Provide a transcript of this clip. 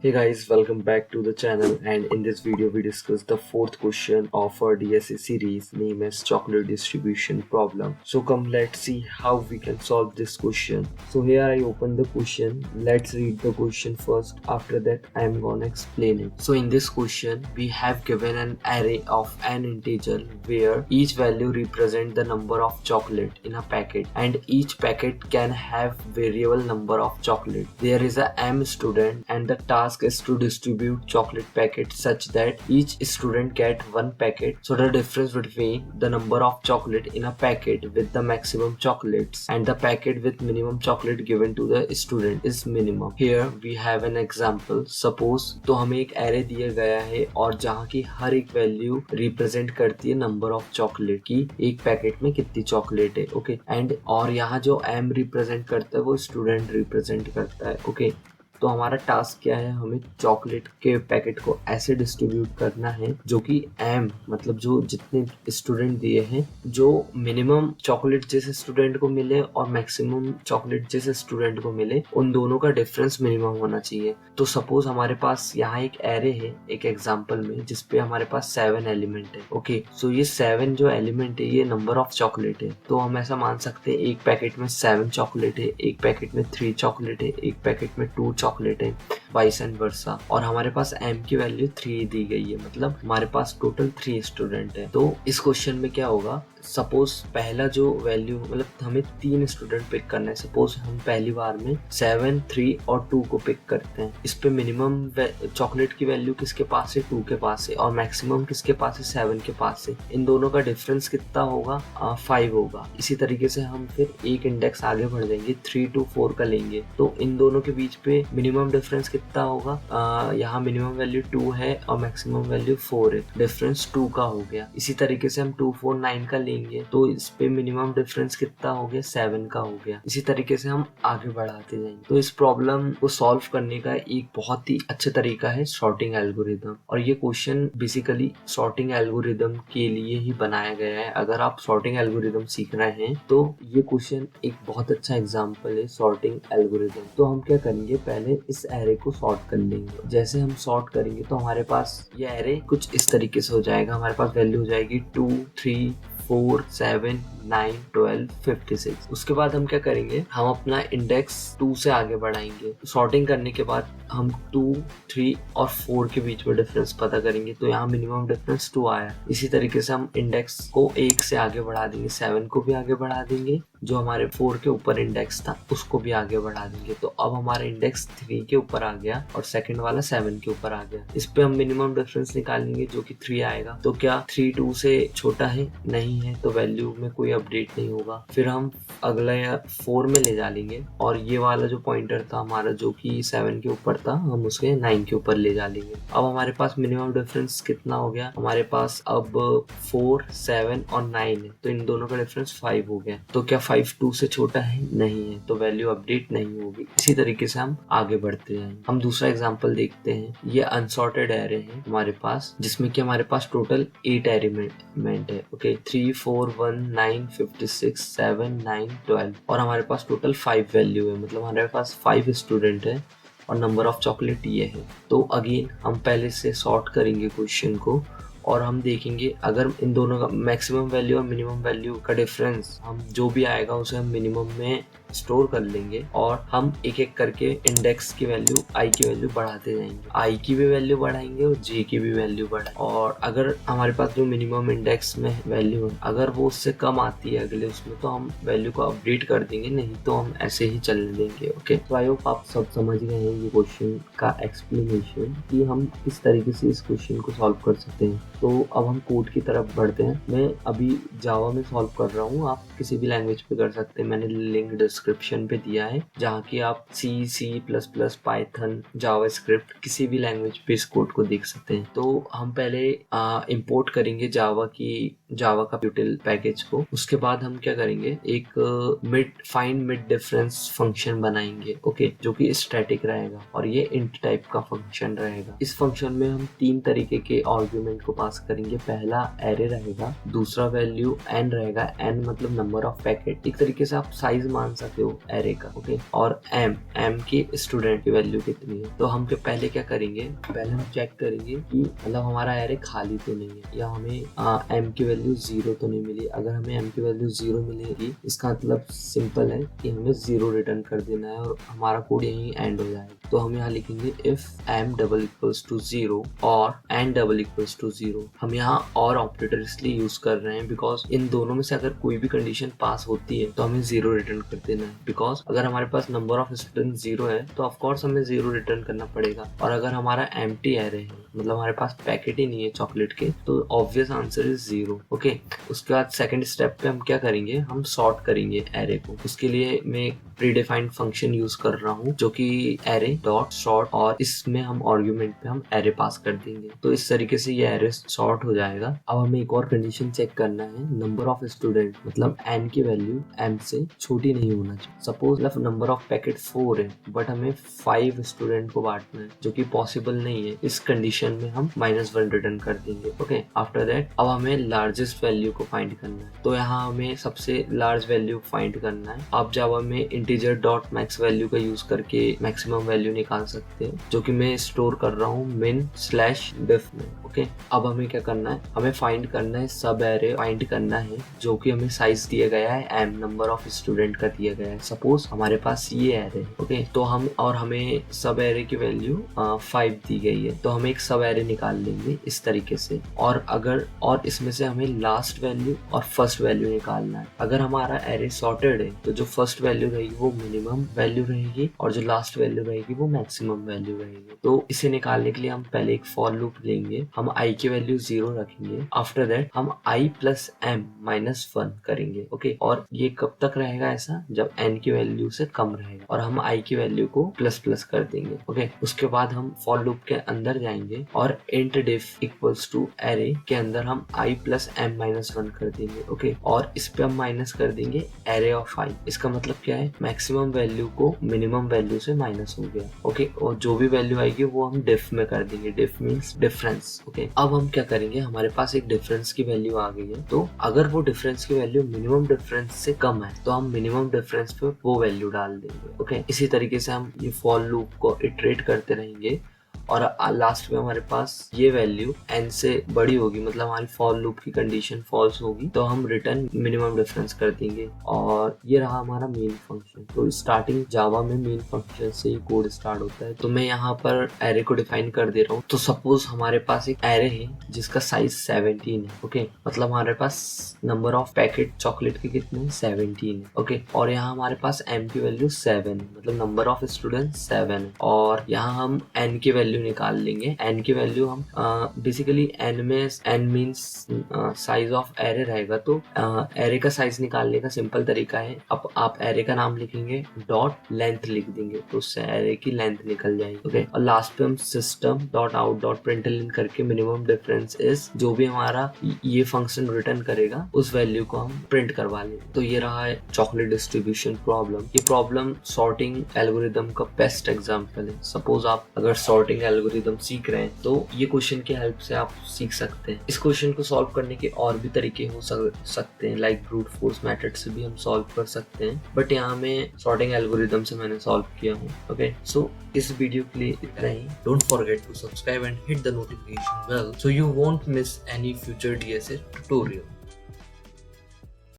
Hey guys, welcome back to the channel, and in this video we discuss the fourth question of our DSA series named as chocolate distribution problem. So come, let's see how we can solve this question. So here I open the question. Let's read the question first. After that I am gonna explain it. So in this question we have given an array of n integer where each value represent the number of chocolate in a packet, and each packet can have variable number of chocolate. There is a m student and the task is to distribute chocolate packets such that each student get one packet. So the difference between the number of chocolate in a packet with the maximum chocolates and the packet with minimum chocolate given to the student is minimum. Here we have an example. Suppose तो हमें एक array दिया गया है और जहाँ की हर एक वैल्यू रिप्रेजेंट करती है नंबर ऑफ चॉकलेट की, एक पैकेट में कितनी चॉकलेट है. ओके एंड और यहाँ जो m रिप्रेजेंट करता है वो स्टूडेंट रिप्रेजेंट करता है. ओके तो हमारा टास्क क्या है, हमें चॉकलेट के पैकेट को ऐसे डिस्ट्रीब्यूट करना है जो कि m मतलब जो जितने स्टूडेंट दिए हैं, जो मिनिमम चॉकलेट जिस स्टूडेंट को मिले और मैक्सिमम चॉकलेट जिस स्टूडेंट को मिले, उन दोनों का डिफरेंस मिनिमम होना चाहिए. तो सपोज हमारे पास यहाँ एक एरे है एक एग्जाम्पल में जिसपे हमारे पास 7 एलिमेंट है. ओके सो ये 7 जो एलिमेंट है ये नंबर ऑफ चॉकलेट है. तो हम ऐसा मान सकते हैं एक पैकेट में 7 चॉकलेट है, एक पैकेट में 3 चॉकलेट है, एक पैकेट में 2 चॉकलेट है, वाइस एंड वर्सा. और हमारे पास m की वैल्यू 3 दी गई है, मतलब हमारे पास टोटल 3 स्टूडेंट है. तो इस क्वेश्चन में क्या होगा, सपोज पहला जो वैल्यू मतलब हमें 3 स्टूडेंट पिक करना है. सपोज हम पहली बार में 7, 3 और 2 को पिक करते हैं. इस पे मिनिमम चॉकलेट की वैल्यू किसके पास है, 2 के पास है, और मैक्सिमम किसके पास है, 7 के पास है. इन दोनों का डिफरेंस कितना होगा, 5 होगा. इसी तरीके से हम फिर एक इंडेक्स आगे बढ़ जाएंगे, 3 to 4 का लेंगे. तो इन दोनों के बीच पे मिनिमम डिफरेंस कितना होगा, यहाँ मिनिमम वैल्यू 2 है और मैक्सिमम वैल्यू 4 है, डिफरेंस 2 का हो गया. इसी तरीके से हम 2, 4, 9 का लेंगे तो इस पे मिनिमम डिफरेंस कितना हो गया, 7 का हो गया. इसी तरीके से हम आगे बढ़ाते जाएंगे. तो इस प्रॉब्लम को सॉल्व करने का एक बहुत ही अच्छा तरीका है सॉर्टिंग एल्गोरिदम, और ये क्वेश्चन बेसिकली सॉर्टिंग एल्गोरिदम के लिए ही बनाया गया है. अगर आप सॉर्टिंग एल्गोरिदम सीख रहे हैं तो ये क्वेश्चन एक बहुत अच्छा एग्जाम्पल है सॉर्टिंग एल्गोरिदम. तो हम क्या करेंगे, पहले इस एरे को सॉर्ट कर लेंगे. जैसे हम सॉर्ट करेंगे तो हमारे पास ये एरे कुछ इस तरीके से हो जाएगा. हमारे पास वैल्यू हो जाएगी 2, 3, 4, 7, 9, 12, 56. उसके बाद हम क्या करेंगे, हम अपना इंडेक्स 2 से आगे बढ़ाएंगे. सॉर्टिंग करने के बाद हम 2, 3 और 4 के बीच में डिफरेंस पता करेंगे. तो यहाँ मिनिमम डिफरेंस 2 आया. इसी तरीके से हम इंडेक्स को 1 से आगे बढ़ा देंगे, 7 को भी आगे बढ़ा देंगे, जो हमारे 4 के ऊपर इंडेक्स था उसको भी आगे बढ़ा देंगे. तो अब हमारा इंडेक्स 3 के ऊपर आ गया और सेकंड वाला 7 के ऊपर आ गया. इस पे हम मिनिमम डिफरेंस निकालेंगे जो कि 3 आएगा. तो क्या 3 2 से छोटा है, नहीं है, तो वैल्यू में कोई अपडेट नहीं होगा. फिर हम अगला 4 में ले जा लेंगे और ये वाला जो पॉइंटर था हमारा जो कि 7 के ऊपर था, हम उसके 9 के ऊपर ले जा लेंगे. अब हमारे पास मिनिमम डिफरेंस कितना हो गया, हमारे पास अब 4, 7 और 9 है. तो इन दोनों का डिफरेंस 5 हो गया. तो क्या 5 2 से छोटा है, नहीं है, तो वैल्यू अपडेट नहीं होगी. इसी तरीके से हम आगे बढ़ते हैं. हम दूसरा एग्जांपल देखते हैं. ये अनसॉर्टेड एरे है हमारे पास, जिसमें कि हमारे पास टोटल 8 एलिमेंट है. ओके 3, 4, 1, 9, 56, 7, 9, 12 और हमारे पास टोटल 5 वैल्यू है, मतलब हमारे पास 5 स्टूडेंट है और नंबर ऑफ चॉकलेट ये है. तो अगेन हम पहले से सॉर्ट करेंगे क्वेश्चन को और हम देखेंगे अगर इन दोनों का मैक्सिमम वैल्यू और मिनिमम वैल्यू का डिफरेंस हम जो भी आएगा उसे हम मिनिमम में स्टोर कर लेंगे और हम एक एक करके इंडेक्स की वैल्यू, आई की वैल्यू बढ़ाते जाएंगे. आई की भी वैल्यू बढ़ाएंगे और जे की भी वैल्यू बढ़ाएंगे. और अगर हमारे पास जो मिनिमम इंडेक्स में वैल्यू है अगर वो उससे कम आती है अगले उसमें, तो हम वैल्यू को अपडेट कर देंगे, नहीं तो हम ऐसे ही चलने देंगे. ओके तो आई होप आप सब समझ गए हैं ये क्वेश्चन का एक्सप्लेनेशन कि हम किस तरीके से इस क्वेश्चन को सॉल्व कर सकते हैं. तो अब हम कोड की तरफ बढ़ते हैं. मैं अभी जावा में सॉल्व कर रहा हूँ, आप किसी भी लैंग्वेज पे कर सकते हैं. मैंने लिंक डिस्क्रिप्शन पे दिया है जहाँ की आप C++, पाइथन, जावास्क्रिप्ट किसी भी लैंग्वेज पे इस कोड को देख सकते हैं. तो हम पहले इंपोर्ट करेंगे जावा का util पैकेज को. उसके बाद हम क्या करेंगे, एक फाइंड मिड डिफरेंस फंक्शन बनाएंगे. ओके जो कि स्टैटिक रहेगा और ये इंट टाइप का फंक्शन रहेगा. इस फंक्शन में हम 3 तरीके के आर्गुमेंट को पास करेंगे. पहला एरे रहेगा, दूसरा वैल्यू n रहेगा, n मतलब नंबर ऑफ पैकेट. एक तरीके से आप साइज मान सकते चाहते हो एरे का, ओके। और एम की स्टूडेंट की वैल्यू कितनी है, तो हम पहले क्या करेंगे, पहले हम चेक करेंगे कि मतलब हमारा एरे खाली तो नहीं है, या हमें एम की वैल्यू 0 तो नहीं मिली। अगर हमें एम की वैल्यू 0 मिलेगी, इसका मतलब सिंपल है कि हमें 0 रिटर्न कर देना है और हमारा कोड यहीं एंड हो जाएगा। तो हम यहाँ लिखेंगे if M double equals to 0 और एन डबल इक्वल्स टू 0। हम यहाँ और ऑपरेटर इसलिए यूज कर रहे हैं बिकॉज इन दोनों में से अगर कोई भी कंडीशन पास होती है तो हमें 0 रिटर्न कर देना है। बिकॉज अगर हमारे पास नंबर ऑफ स्टूडेंट 0 है तो ऑफकोर्स हमें 0 रिटर्न करना पड़ेगा, और अगर हमारा एम्प्टी एरे है, मतलब हमारे पास पैकेट ही नहीं है चॉकलेट के, तो ऑब्वियस आंसर इज 0, ओके। उसके बाद सेकंड स्टेप पे हम क्या करेंगे, हम सॉर्ट करेंगे एरे को। उसके लिए मैं एक प्रीडिफाइंड फंक्शन यूज कर रहा हूँ जो कि एरे डॉट सॉर्ट, और इसमें हम आर्गुमेंट पे हम एरे पास कर देंगे। तो इस तरीके से ये एरे सॉर्ट हो जाएगा। अब हमें एक और कंडीशन चेक करना है, नंबर ऑफ स्टूडेंट, मतलब एन की वैल्यू एम से छोटी नहीं होना चाहिए। सपोज नंबर ऑफ पैकेट 4 है बट हमें 5 स्टूडेंट को बांटना है, जो कि पॉसिबल नहीं है। इस कंडीशन में हम -1 रिटर्न कर देंगे, ओके। आफ्टर दैट अब हमें लार्जेस्ट वैल्यू को फाइंड करना है, तो यहाँ हमें सबसे लार्ज वैल्यू फाइंड करना है। अब जब हमें इंटीजर डॉट मैक्स वैल्यू का यूज करके मैक्सिमम वैल्यू निकाल सकते हैं, जो कि मैं स्टोर कर रहा हूँ min/diff में, ओके। अब हमें क्या करना है, हमें फाइंड करना है सब एरे फाइंड करना है जो कि हमें साइज दिया गया है एम, नंबर ऑफ स्टूडेंट का दिया गया है। सपोज हमारे पास ये एरे, ओके, तो हमें सब एरे की वैल्यू 5 दी गई है, तो हम एक सब एरे निकाल लेंगे इस तरीके से। और इसमें से हमें लास्ट वैल्यू और फर्स्ट वैल्यू निकालना है। अगर हमारा एरे सॉर्टेड है तो जो फर्स्ट वैल्यू रहेगी वो मिनिमम वैल्यू रहेगी और जो लास्ट वैल्यू रहेगी वो मैक्सिमम वैल्यू रहेगी। तो इसे निकालने के लिए हम पहले एक फॉर लूप लेंगे, हम i की वैल्यू 0 रखेंगे। आफ्टर दैट हम i प्लस m -1 करेंगे, ओके। और ये कब तक रहेगा ऐसा, जब n की वैल्यू से कम रहेगा, और हम i की वैल्यू को प्लस कर देंगे, ओके। उसके बाद हम फॉर लूप के अंदर जाएंगे और int diff equals to array के अंदर हम i प्लस m -1 कर देंगे, ओके। और इस पे हम माइनस कर देंगे एरे ऑफ i। इसका मतलब क्या है, मैक्सिमम वैल्यू को मिनिमम वैल्यू से माइनस हो गया, ओके। और जो भी वैल्यू आएगी वो हम डिफ में कर देंगे, डिफ मींस डिफरेंस, ओके। अब हम क्या करेंगे, हमारे पास एक डिफरेंस की वैल्यू आ गई है, तो अगर वो डिफरेंस की वैल्यू मिनिमम डिफरेंस से कम है तो हम मिनिमम डिफरेंस पे वो वैल्यू डाल देंगे, ओके। इसी तरीके से हम ये फॉर लूप को इटरेट करते रहेंगे और लास्ट में हमारे पास ये वैल्यू n से बड़ी होगी, मतलब हमारी फॉर लूप की कंडीशन फॉल्स होगी, तो हम रिटर्न मिनिमम डिफरेंस कर देंगे। और ये रहा हमारा मेन फंक्शन। तो स्टार्टिंग जावा में मेन फंक्शन से ही कोड स्टार्ट होता है। तो मैं यहाँ पर एरे को डिफाइन कर दे रहा हूँ। तो सपोज हमारे पास एक एरे है जिसका साइज 17 है, ओके। मतलब हमारे पास नंबर ऑफ पैकेट चॉकलेट के कितने हैं, 17 है, ओके। और यहाँ हमारे पास m की वैल्यू 7 है, मतलब नंबर ऑफ स्टूडेंट 7 है। और यहाँ हम n की वैल्यू निकाल लेंगे। n की वैल्यू हम बेसिकली n में n means size of array रहेगा, तो एरे का साइज निकालने का सिंपल तरीका है, अब आप एरे का नाम लिखेंगे डॉट लेंथ लिख देंगे तो उससे एरे की लेंथ निकल जाएगी, ओके। और लास्ट पे हम system dot out dot println करके मिनिमम डिफरेंस इज जो भी हमारा ये फंक्शन रिटर्न करेगा उस वैल्यू को हम प्रिंट करवा लेंगे। तो ये रहा है चॉकलेट डिस्ट्रीब्यूशन प्रॉब्लम। ये प्रॉब्लम सॉर्टिंग एल्गोरिदम का बेस्ट एग्जांपल है। सपोज आप अगर सॉर्टिंग एल्गोरिदम सीख रहे हैं तो ये क्वेश्चन की हेल्प से आप सीख सकते हैं। इस क्वेश्चन को सॉल्व करने के और भी तरीके हो सकते हैं, लाइक ब्रूट फोर्स मेथड से भी हम सॉल्व कर सकते हैं, बट यहाँ में सॉर्टिंग एल्गोरिदम से मैंने सॉल्व किया हूँ, ओके। सो इस वीडियो के लिए इतना ही। Don't forget to subscribe and hit the notification bell so you won't miss any future DSA tutorial.